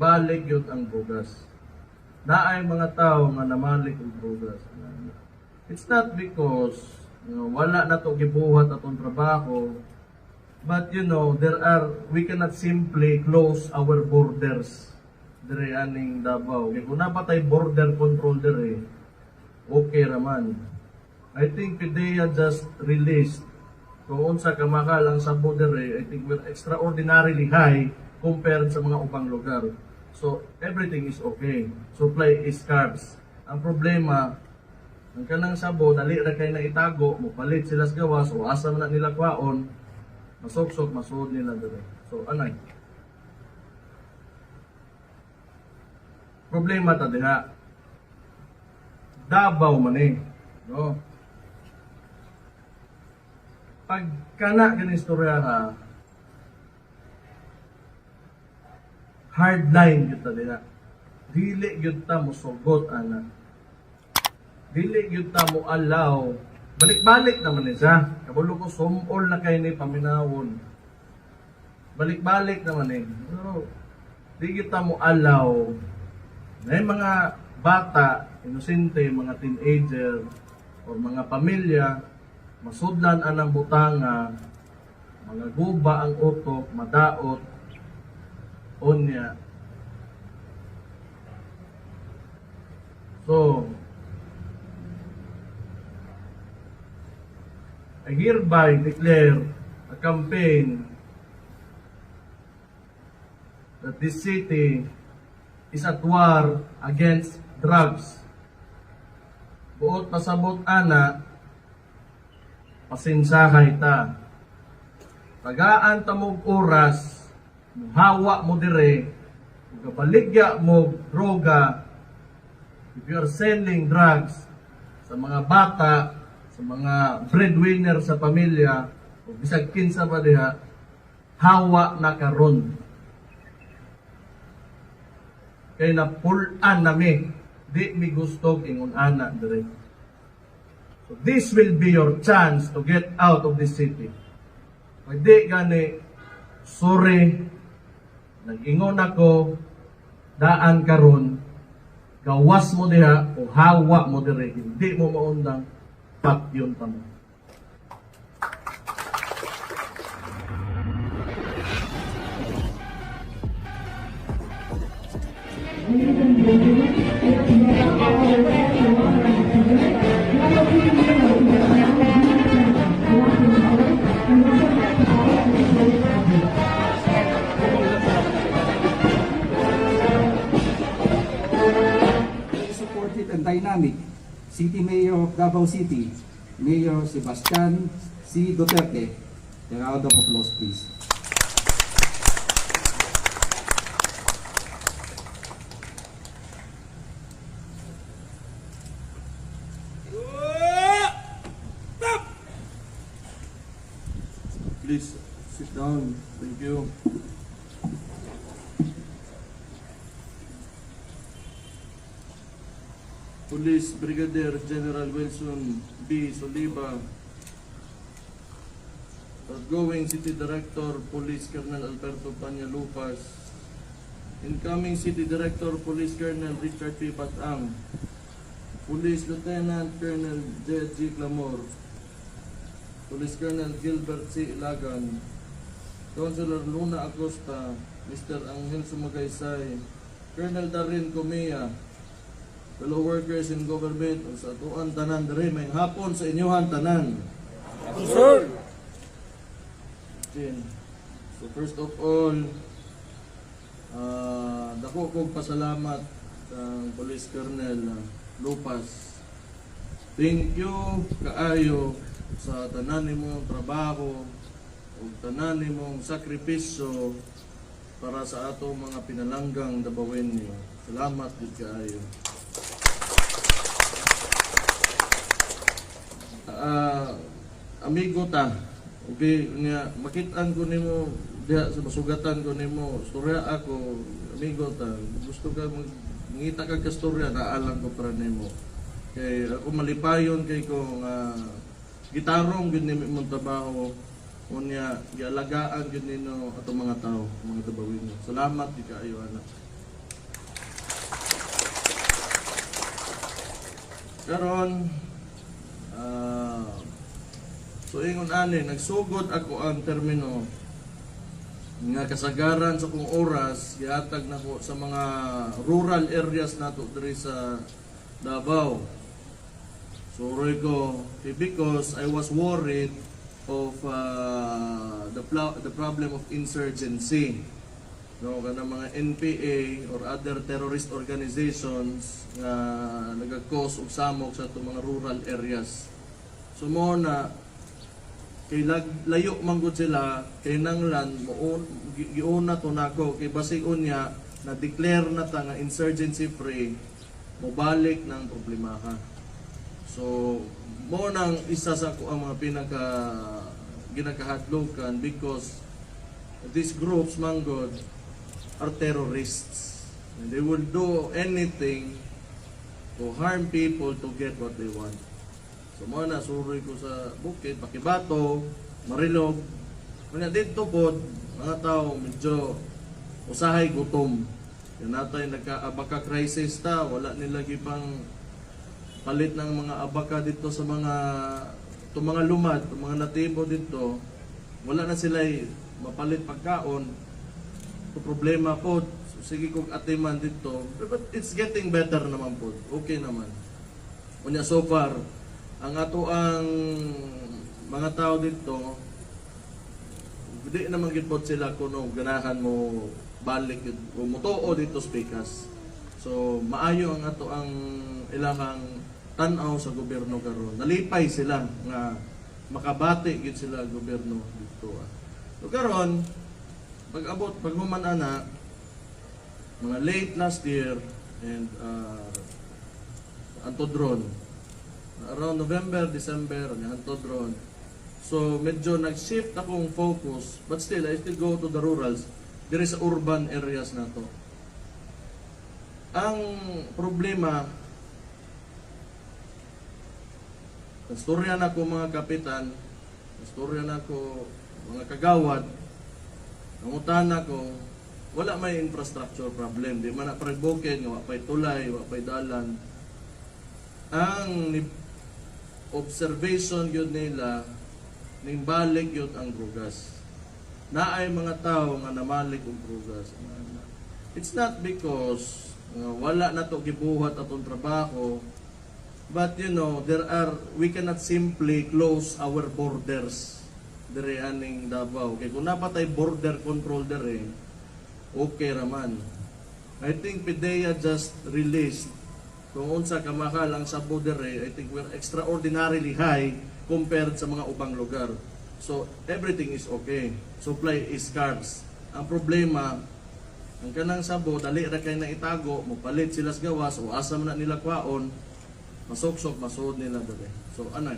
balik yun ang drugas. Naay mga tao nga namalik ang drugas. It's not because wala na to gibuhat atong trabaho, but we cannot simply close our borders dire aning Davao. Kung napatay border control dire, okay raman. I think PDEA just released kung unsa ka mahal ang sabo dire, I think we're extraordinarily high compared sa mga ubang lugar. So, everything is okay. Supply is scarce. Ang problema, ang kanang sabo, dali ra kay na itago, mupalit sila sa gawas, o asa man na nila kwaon, masok-sok, masuod nila dire. So, anay. Problema ta diha. Davao man no? Pag kana ganing istorya ha, hardline gyud ta diha. Dili gyud ta mosugot ana. Dili gyud ta mo allow. Balik-balik naman ni siya. Kabulo ko sumol na kay ni paminawon. Balik-balik naman Pero di gyud ta mo allow. May mga bata, inosente, mga teenager o mga pamilya masudlan anang butanga, mga guba ang utok, madaot, unya. So, I hereby declare a campaign that this city is at war against drugs. Buot pasabot ana, pasinsahay ta. Tagaan ta mog oras, muhawa mo dire, gabaligya mo droga. If you are selling drugs sa mga bata, sa mga breadwinner sa pamilya, o bisag kinsa pa diha, hawa na karon. Kay napulan nami, di mi gusto ingon ana dire. So this will be your chance to get out of this city. Pwede gani, sorry, nag-ingon ako, daan karon, gawas mo diha o hawa mo dire, hindi mo maundang pat yun pa mo. Supported and dynamic City Mayor of Davao City, Mayor Sebastian C. Duterte. A round of applause, please. Please sit down. Thank you. Police Brigadier General Wilson B. Soliva, outgoing City Director Police Colonel Alberto Panyalupas, incoming City Director Police Colonel Richard P. Batang, Police Lieutenant Colonel J.G. Clamor, Police Colonel Gilbert C. Ilagan, Councilor Luna Acosta, Mr. Angel Sumagaysay, Colonel Darin Comea, fellow workers in government, o sa atuan tanan dere, may hapon sa inyohan tanan. Sir! So first of all, dako kong pasalamat sa Police Colonel Lupas. Thank you kaayo sa tanan nimong trabaho o tanan nimong sakripisyo para sa atong mga pinalanggang Dabawin niyo. Salamat gid kaayo. Amigo ta, okay, nga makitaan ko nimo diha sa masugatan ko nimo storya ako, amigo ta, gusto ka mangita ka kastorya, naalang ko para nimo. Kay ako malipayon kay ko nga gitarong gid nimo imong trabaho, unya gialagaan gid nino ato mga tao, mga Dabawin. Salamat di kaayo anak. Karon so ingon ani nagsugod ako ang termino nga kasagaran sa kong oras gihatag nako sa mga rural areas nato diri sa Davao. So ko because I was worried of the problem of insurgency. No, kana mga NPA or other terrorist organizations nga nagag-cause og samok sa itong mga rural areas. So mo na kay layo man gud sila kay nanglan giuna to nako kay basigon niya na declare na ta nga insurgency free mobalik ng problemaha. So mo nang isa sa ko ang mga pinaka ginakahadlokan because these groups manggod are terrorists and they will do anything to harm people to get what they want. So mo na suroy ko sa bukid, Pakibato, Marilog. Kanya dito po, mga tao medyo usahay gutom. Yan natay nagka-abaka crisis ta, wala nila gipang palit ng mga abaka dito sa mga lumad, mga natibo dito. Wala na sila mapalit pagkaon. So, problema po, so, sige kong atiman dito. But it's getting better naman po. Okay naman. Kunya so far, ang ato ang mga tao dito, hindi naman gitpot sila kuno ganahan mo balik o mutuo dito speakas. So maayo ang ato ang ilang tan-aw sa gobyerno karon. Nalipay sila nga makabati gid sila gobyerno dito. So karon pag-abot paghuman ana mga late last year and antodron around November, December, antodron. So medyo nag-shift akong focus, but still I still go to the rurals. There is urban areas na to. Ang problema, istorya na ko mga kapitan, istorya na ko mga kagawad, nangutan na ko, wala may infrastructure problem. Di man na pag-bukid, nga wapay tulay, wapay dalan. Ang observation yun nila, ning balik yun ang drugas. Naay mga tao nga namalik ang drugas. It's not because wala na to gibuhat atong trabaho, but you know, we cannot simply close our borders diri aning Davao. Kay kung napatay border control diri, okay raman. I think PDEA just released kung unsa kamakal ang sabo diri, I think we're extraordinarily high compared sa mga ubang lugar. So everything is okay. Supply is scarce. Ang problema, ang kanang sabo dali ra kay na itago, mopalit sila sa gawas o asa man na nila kwaon, masuksok masud nila diri. So ano?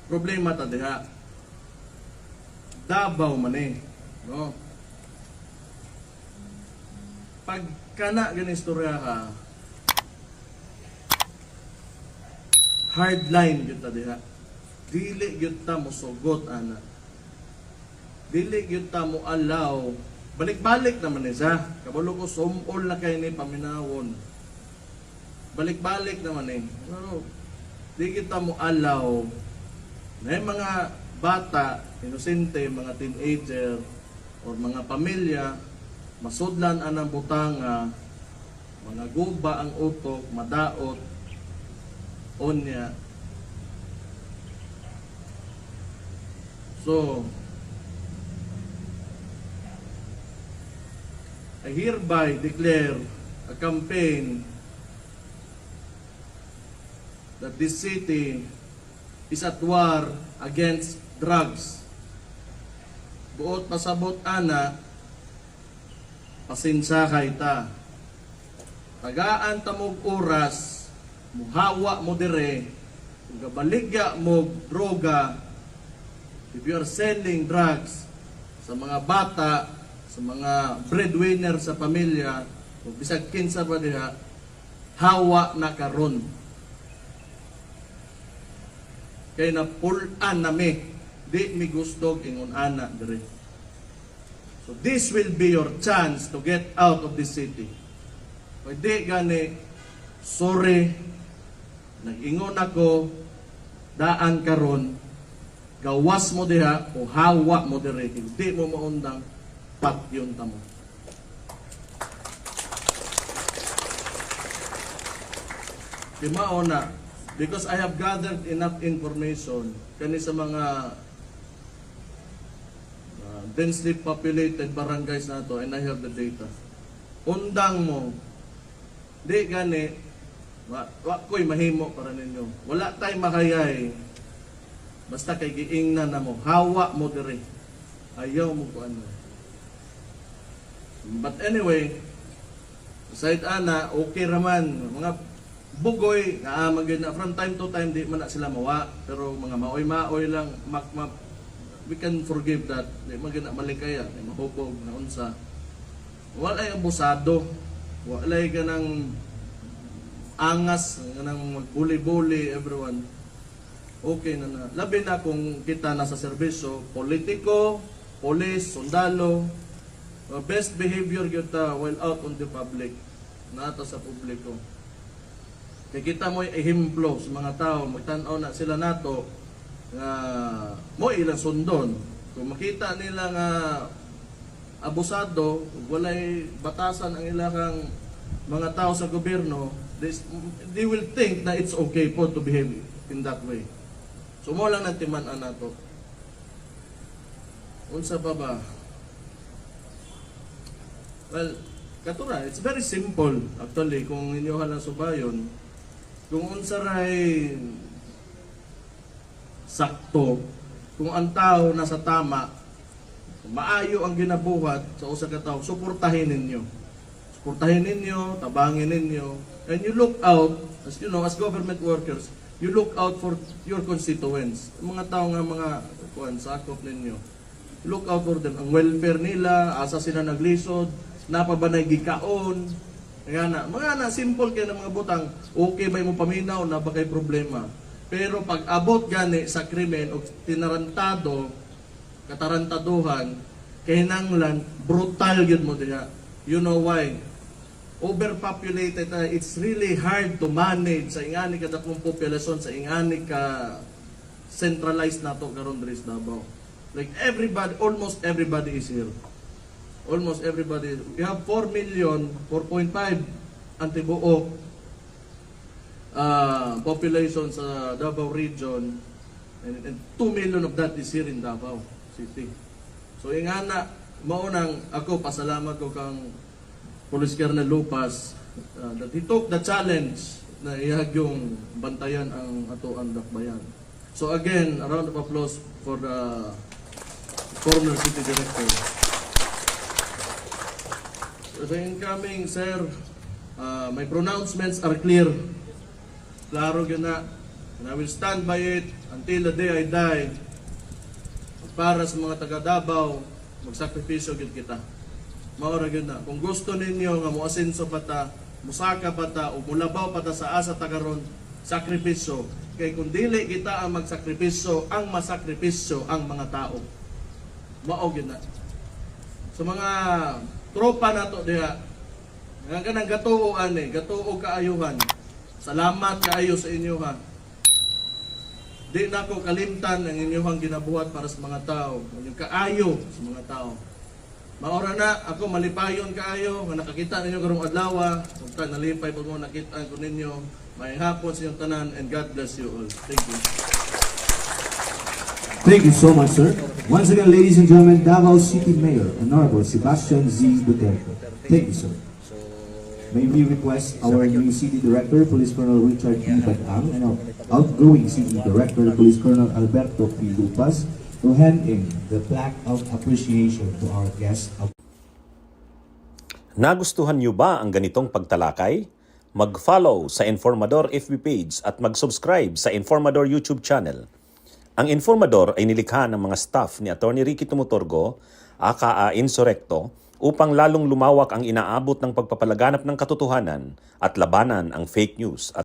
Problema ta diha. Davao man no? Pag kana gani istorya ka, hardline gyud ta diha. Dili gyud ta mo sugot ana. Dili gyud ta mo allow. Balik-balik naman ni sa. Kabalo ko sumol na kay ni paminawon. Balik-balik naman ni. Pero di kita mo allow na yung mga bata, inosente, mga teenager or mga pamilya masudlan anang butanga, mga guba ang utok, madaot, onya. So, I hereby declare a campaign that this city is at war against drugs. Buot pasabot ana, pasensya kay ta. Tagaan ta mog oras, muhawa mo dire, kung gabaligya mo droga, if you are selling drugs sa mga bata, sa mga breadwinner sa pamilya, o bisag kinsa pa diha, hawa na karon. Kay na pulan nami, di mi gustog ingon ana dire. So this will be your chance to get out of this city. Pwede gani, sorry, nag-ingon ako, daan karon, gawas mo diha o hawa mo dire, hindi mo maundang patyon ta mo. Di mao na, because I have gathered enough information kani sa mga densely populated barangays na to, and I have the data. Undang mo, di gani, wa ko'y mahimo para ninyo. Wala tay makayay, basta kay giingnan na mo, hawa mo dire. Ayaw mo ko ano. But anyway, aside ana, okay raman, mga bugoy, nga magin na from time to time, di man na sila mawa, pero mga maoy-maoy lang, we can forgive that. Di magin na malikaya, di mahubog, na unsa. Walay abusado, walay ka ng angas, ng magbuli-buli, everyone. Okay na na. Labi na kung kita nasa serbisyo, politiko, police, sundalo, best behavior kita while out on the public, nata sa publiko. Kaya kita mo ehemplo sa mga tao, magtanaw na sila nato, nga mo ilang sundon. Kung makita nila nga abusado, walay batasan ang ilang mga tao sa gobyerno, they will think na it's okay po to behave in that way. So mo lang natiman-an nato. Unsa pa ba? Well, katura, it's very simple actually kung inyo halang subayon. Kung unsa ray sakto, kung ang tao nasa tama, maayo ang ginabuhat sa usa ka tawo, suportahin ninyo. Suportahin ninyo, tabangin ninyo, and you look out, as you know, as government workers, you look out for your constituents. Ang mga tao nga mga sakop ninyo. Look out for them. Ang welfare nila, asa sila naglisod, napabanay gikaon. Mga na simple kaya ng mga butang, okay ba mo paminaw na ba kay problema. Pero pag abot gani sa krimen o tinarantado, katarantaduhan, kahinanglan, brutal yun mo diya. You know why? Overpopulated, it's really hard to manage sa ingani ka dakong populasyon, sa ingani ka centralized nato karon diri sa Davao. Like everybody, almost everybody is here. Almost everybody. We have 4 million, 4.5 ang tibuok population sa Davao region, and 2 million of that is here in Davao City. So ingana, maunang ako pasalamat ko kang Police Colonel Lupas that he took the challenge na iyag yung bantayan ang atoan dakbayan. So again, a round of applause for the former city director. So incoming, sir, my pronouncements are clear. Klaro yun na. And I will stand by it until the day I die. Para sa mga taga Davao, magsakripisyo gid kita. Maura yun na. Kung gusto ninyo nga muasenso pa ta, musaka pa ta, o mulabaw pa ta sa asa tagaron, sakripisyo. Kay kung dili kita ang magsakripisyo, ang masakripisyo ang mga tao. Mao yun na. So mga tropa na to diha, nga kanang gatuoan gatuo kaayuhan. Salamat kaayo sa inyo ha. Di na ko kalimtan ang inyong ginabuhat para sa mga tao. Inyong kaayo sa mga tao. Maora na, ako malipayon kaayo, nga nakakita ninyo karong adlaw, kung nalipay po mo nakita ko ninyo, may hapon sa inyong tanan, and God bless you all. Thank you. Thank you so much, sir. Once again, ladies and gentlemen, Davao City Mayor, Honorable Sebastian Z. Duterte. Thank you, sir. May we request our new City Director, Police Colonel Richard P. Badang, and our outgoing City Director, Police Colonel Alberto P. Lupas, to hand in the plaque of appreciation to our guest. Nagustuhan niyo ba ang ganitong pagtalakay? Mag-follow sa Informador FB page at mag-subscribe sa Informador YouTube channel. Ang Informador ay nilikha ng mga staff ni Atty. Ricky Tumutorgo, aka Insurrecto, upang lalong lumawak ang inaabot ng pagpapalaganap ng katotohanan at labanan ang fake news.